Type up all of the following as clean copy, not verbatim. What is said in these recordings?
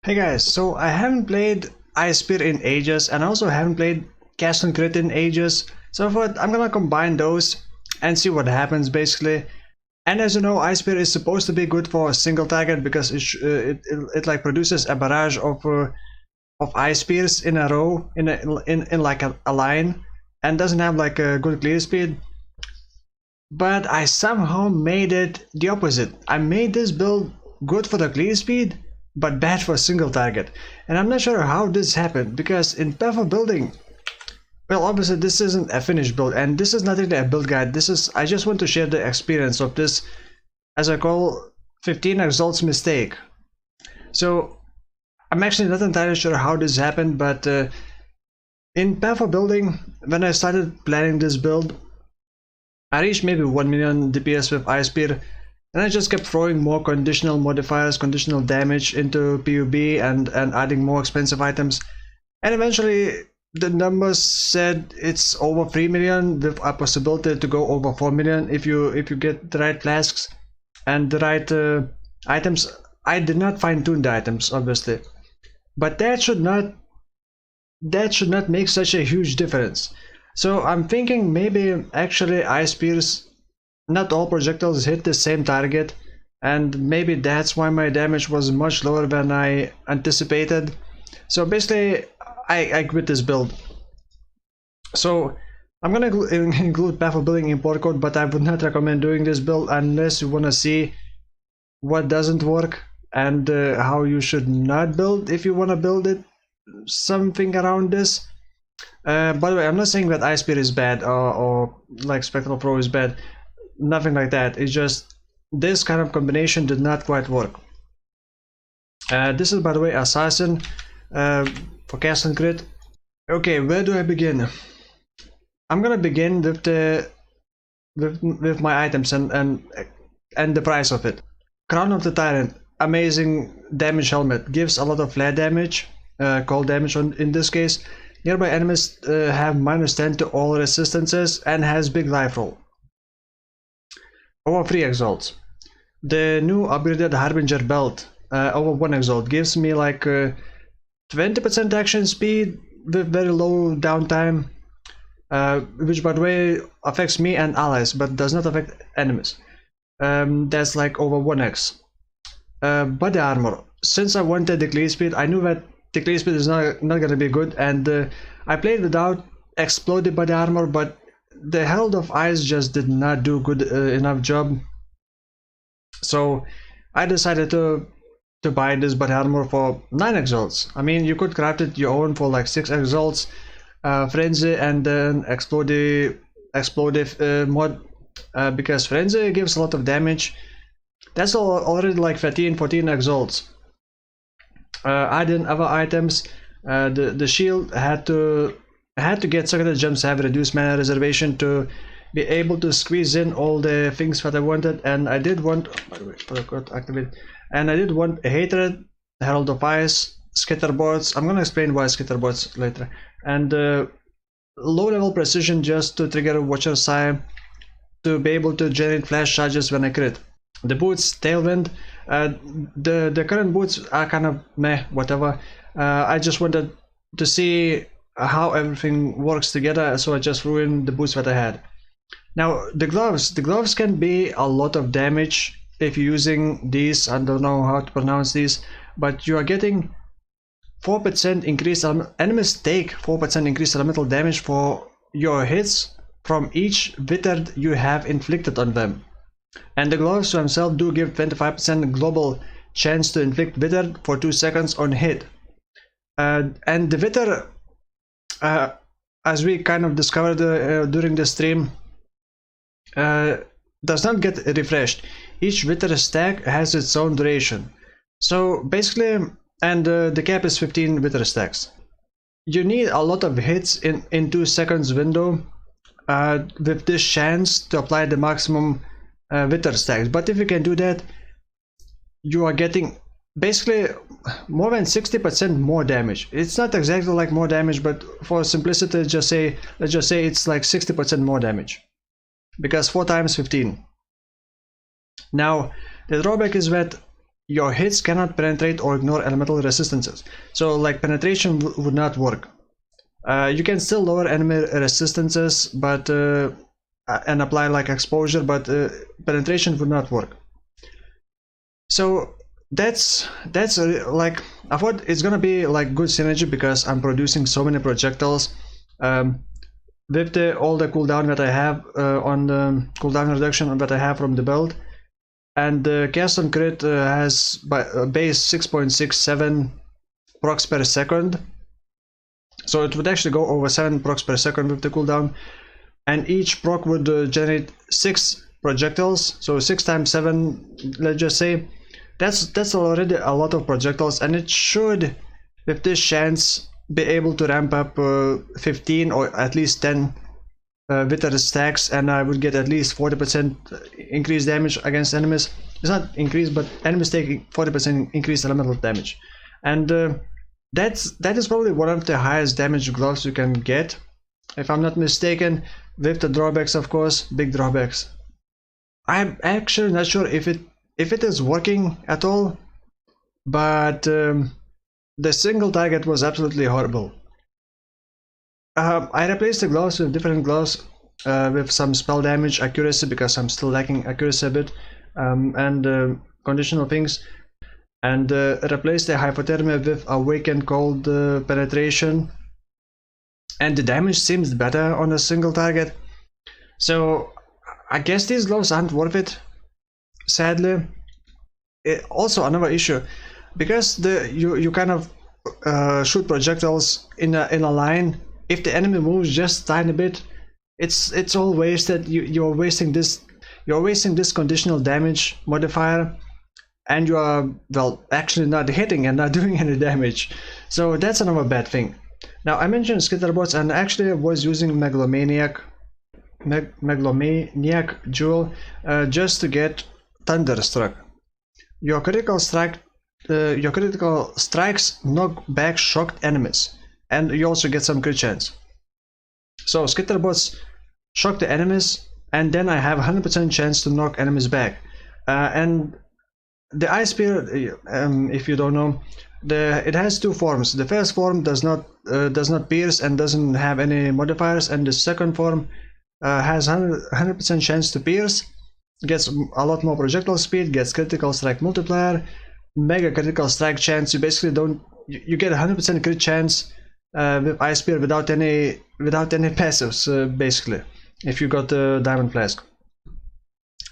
Hey guys, so I haven't played Ice Spear in ages and I also haven't played Cast and Crit in ages, so I thought I'm gonna combine those and see what happens basically. And as you know, Ice Spear is supposed to be good for a single target because it like produces a barrage of Ice Spears in a row in like a line, and doesn't have like a good clear speed. But I somehow made it the opposite. I made this build good for the clear speed but bad for a single target, and I'm not sure how this happened because in path of building, well, obviously this isn't a finished build and this is not really a build guide. I just want to share the experience of this, as I call 15 Exalt's mistake. So I'm actually not entirely sure how this happened, but in path of building, when I started planning this build, I reached maybe 1 million DPS with Ice Spear, and I just kept throwing more conditional modifiers, conditional damage into PUB and adding more expensive items. And eventually the numbers said it's over 3 million with a possibility to go over 4 million if you get the right flasks and the right items. I did not fine-tune the items, obviously, but that should not make such a huge difference. So I'm thinking maybe actually Ice Spears, not all projectiles hit the same target, and maybe that's why my damage was much lower than I anticipated. So basically I quit this build. So I'm gonna include path of building import code, but I would not recommend doing this build unless you want to see what doesn't work and how you should not build if you want to build it something around this. By the way, I'm not saying that Ice Spear is bad or like Spectral Throw is bad. Nothing like that. It's just this kind of combination did not quite work. This is, by the way, Assassin for Cast and Crit. Okay, where do I begin? I'm gonna begin with with my items and the price of it. Crown of the Tyrant, amazing damage helmet, gives a lot of flat damage, cold damage in this case. Nearby enemies have -10 to all resistances and has big life roll. Over 3 exalts. The new upgraded Harbinger belt, over 1 exalt, gives me like 20% action speed with very low downtime, which by the way affects me and allies but does not affect enemies. That's like over 1x. Body armor. Since I wanted the clear speed, I knew that the clear speed is not gonna be good, and I played without exploded body armor, but the Herald of Ice just did not do good enough job. So I decided to buy this body armor for 9 exalts. I mean, you could craft it your own for like 6 exalts, Frenzy, and then explosive mod, because Frenzy gives a lot of damage. That's already like 14 exalts. Add in other items. The shield had to get secondary gems to have reduced mana reservation to be able to squeeze in all the things that I wanted, and I did want, by the way, activate, and I did want a Hatred, Herald of Ice, Skitterboards. I'm gonna explain why Skitterboards later, and low level precision just to trigger Watcher's Eye to be able to generate flash charges when I crit. The boots, Tailwind. The current boots are kind of meh, whatever. I just wanted to see how everything works together, so I just threw in the boots that I had. Now the gloves can be a lot of damage if you're using these. I don't know how to pronounce these, but you are getting 4% increased, enemies take 4% increased elemental damage for your hits from each withered you have inflicted on them. And the gloves themselves do give 25% global chance to inflict wither for 2 seconds on hit. And the wither, as we kind of discovered during the stream, does not get refreshed. Each wither stack has its own duration. So basically, and the cap is 15 wither stacks. You need a lot of hits in 2 seconds window with this chance to apply the maximum wither stacks. But if you can do that, you are getting basically more than 60% more damage. It's not exactly like more damage, but for simplicity, let's just say it's like 60% more damage, because 4 times 15. Now the drawback is that your hits cannot penetrate or ignore elemental resistances. So like penetration would not work. You can still lower enemy resistances, but and apply like exposure, but penetration would not work. So that's like, I thought it's gonna be like good synergy because I'm producing so many projectiles with all the cooldown that I have on the cooldown reduction that I have from the build. And the cast on crit has base 6.67 procs per second, so it would actually go over 7 procs per second with the cooldown, and each proc would generate 6 projectiles, so 6 times 7, let's just say. That's already a lot of projectiles, and it should, with this chance, be able to ramp up 15 or at least 10 wither stacks, and I would get at least 40% increased damage against enemies. It's not increased, but enemies take 40% increased elemental damage, and that is probably one of the highest damage gloves you can get, if I'm not mistaken, with the drawbacks, of course, big drawbacks. I'm actually not sure if it is working at all, but the single target was absolutely horrible. I replaced the gloves with different gloves with some spell damage, accuracy, because I'm still lacking accuracy a bit, and conditional things, and replaced the hypothermia with awaken cold penetration, and the damage seems better on a single target. So I guess these gloves aren't worth it, sadly. Also another issue, because you kind of shoot projectiles in a line. If the enemy moves just a tiny bit, it's all wasted. You're wasting this conditional damage modifier, and you are, well, actually not hitting and not doing any damage. So that's another bad thing. Now, I mentioned skitterbots, and actually I was using Megalomaniac Jewel just to get Thunderstruck. Your critical strikes knock back shocked enemies, and you also get some crit chance. So skitterbots shock the enemies, and then I have 100% chance to knock enemies back. And the Ice Spear, if you don't know, it has 2 forms. The first form does not pierce and doesn't have any modifiers, and the second form has 100% chance to pierce, gets a lot more projectile speed, gets critical strike multiplier, mega critical strike chance. You basically you get 100% crit chance with Ice Spear without any passives, basically, if you got the Diamond Flask.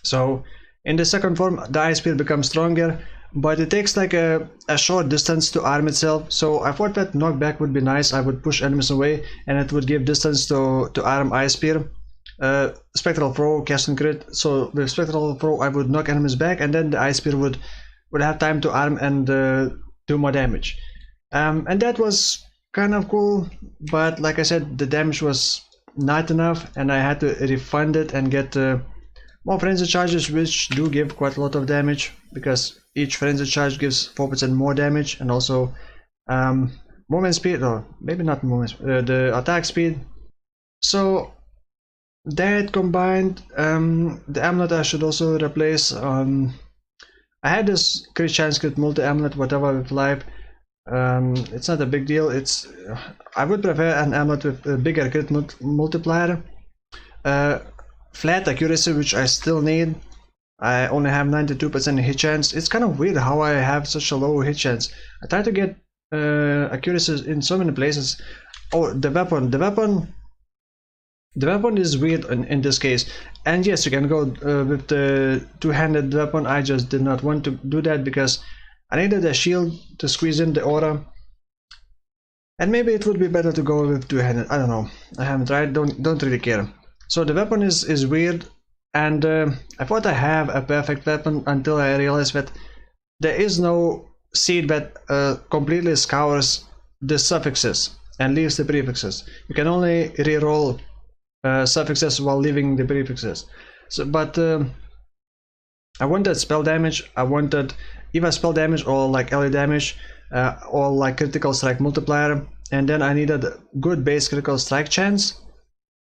So in the second form, the Ice Spear becomes stronger, but it takes like a short distance to arm itself. So I thought that knockback would be nice. I would push enemies away, and it would give distance to arm Ice Spear. Spectral Throw, cast and crit. So with Spectral Throw, I would knock enemies back, and then the Ice Spear would have time to arm and do more damage. And that was kind of cool, but like I said, the damage was not enough, and I had to refund it and get more frenzy charges, which do give quite a lot of damage, because each frenzy charge gives 4% more damage, and also movement speed, or maybe not movement, the attack speed. So that combined, the amulet I should also replace. I had this crit chance, crit multi amulet, whatever, with life. It's not a big deal. I would prefer an amulet with a bigger crit multiplier, flat accuracy, which I still need. I only have 92% hit chance. It's kind of weird how I have such a low hit chance. I try to get accuracy in so many places. Oh, the weapon is weird in this case, and yes, you can go with the two-handed weapon. I just did not want to do that because I needed a shield to squeeze in the aura, and maybe it would be better to go with two-handed. I don't know. I haven't tried. Don't really care. So the weapon is weird, and I thought I have a perfect weapon until I realized that there is no seed that completely scours the suffixes and leaves the prefixes. You can only reroll suffixes while leaving the prefixes. So, but I wanted spell damage. I wanted either spell damage or like ally damage, or like critical strike multiplier, and then I needed good base critical strike chance.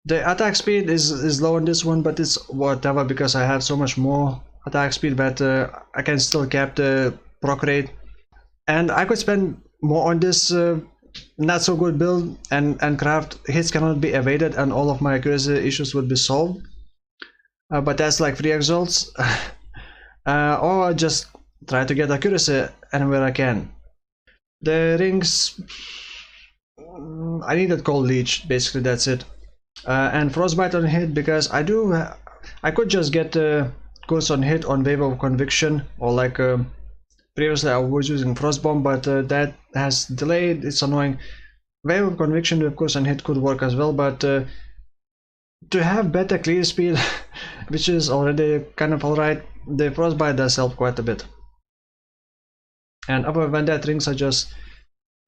The attack speed is low on this one, but it's whatever because I have so much more attack speed that I can still cap the proc rate, and I could spend more on this not so good build and craft hits cannot be evaded and all of my accuracy issues would be solved, but that's like free exalts. Or just try to get accuracy anywhere I can. The rings, I needed cold leech, basically that's it, and frostbite on hit because I could just get curse on hit on wave of conviction, or like previously I was using frostbomb, but that has delayed. It's annoying. Wave of conviction with curse on hit could work as well, but to have better clear speed, which is already kind of alright, the frostbite does help quite a bit. And other than that, rings are just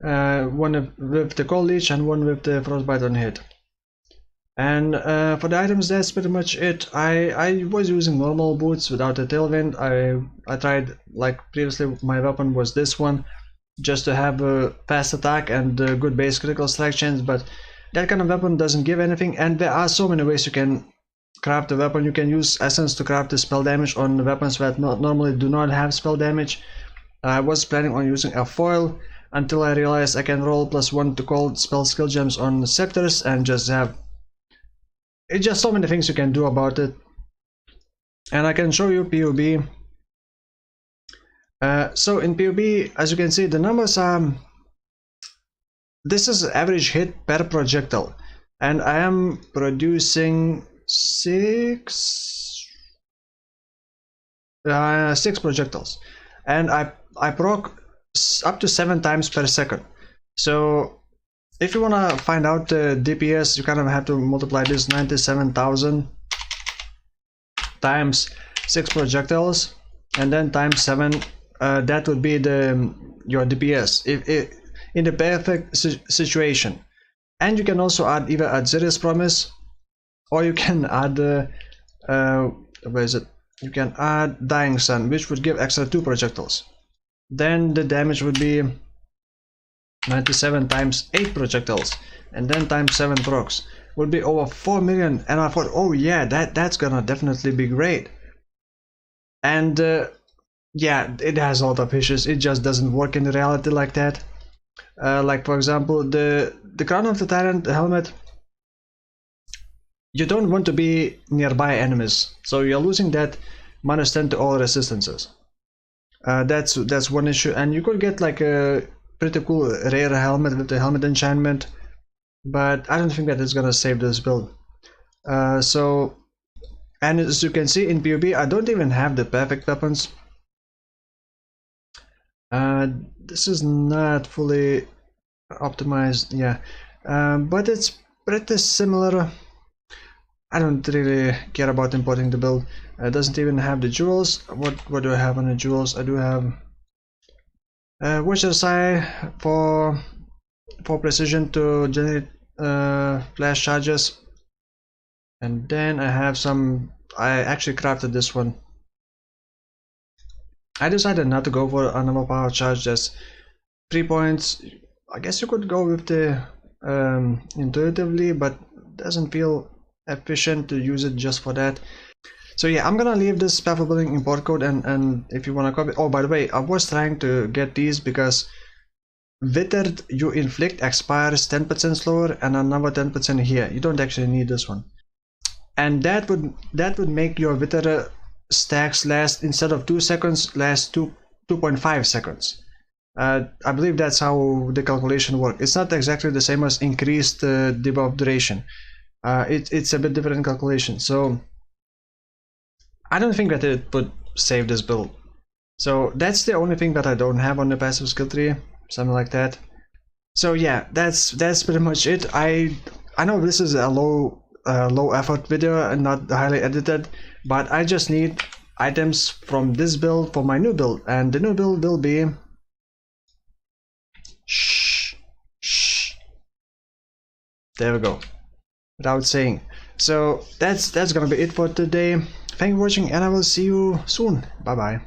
one with the cold leech and one with the frostbite on hit. And for the items, that's pretty much it. I was using normal boots without a tailwind. I tried, like previously my weapon was this one, just to have a fast attack and good base critical strike chance, but that kind of weapon doesn't give anything, and there are so many ways you can craft a weapon. You can use essence to craft the spell damage on weapons that normally do not have spell damage. I was planning on using a foil until I realized I can roll +1 to cold spell skill gems on scepters and just have... It's just so many things you can do about it. And I can show you POB. So in POB, as you can see, the numbers are... This is average hit per projectile. And I am producing 6 projectiles. And I proc up to 7 times per second. So if you want to find out the DPS, you kind of have to multiply this 97,000 times 6 projectiles and then times 7. That would be your DPS if in the perfect situation. And you can also add either add Zeri's Promise, or you can add where is it? You can add Dying Sun, which would give extra 2 projectiles. Then the damage would be 97 times 8 projectiles, and then times 7 procs would be over 4 million. And I thought, oh yeah, that's gonna definitely be great. And yeah, it has a lot of issues. It just doesn't work in reality like that. Like for example, the crown of the Tyrant helmet, you don't want to be nearby enemies, so you're losing that -10 to all resistances. That's one issue. And you could get like a pretty cool rare helmet with the helmet enchantment, but I don't think that is gonna save this build. So, and as you can see in POB, I don't even have the perfect weapons. This is not fully optimized, yeah, but it's pretty similar. I don't really care about importing the build. It doesn't even have the jewels. What do I have on the jewels? I do have Witcher's Eye for precision to generate flash charges, and then I have some. I actually crafted this one. I decided not to go for another power charge. That's 3 points. I guess you could go with the intuitively, but it doesn't feel efficient to use it just for that. So yeah, I'm gonna leave this path of building import code, and if you wanna copy. Oh, by the way, I was trying to get these because Withered you inflict expires 10% slower and another 10% here. You don't actually need this one, and that would make your Withered stacks last, instead of 2 seconds, last 2.5 seconds. I believe that's how the calculation works. It's not exactly the same as increased debuff duration. It's a bit different calculation. So I don't think that it would save this build. So that's the only thing that I don't have on the passive skill tree, something like that. So yeah, that's pretty much it. I know this is a low effort video and not highly edited, but I just need items from this build for my new build, and the new build will be there we go, without saying. So that's gonna be it for today. Thank you for watching, and I will see you soon. Bye bye.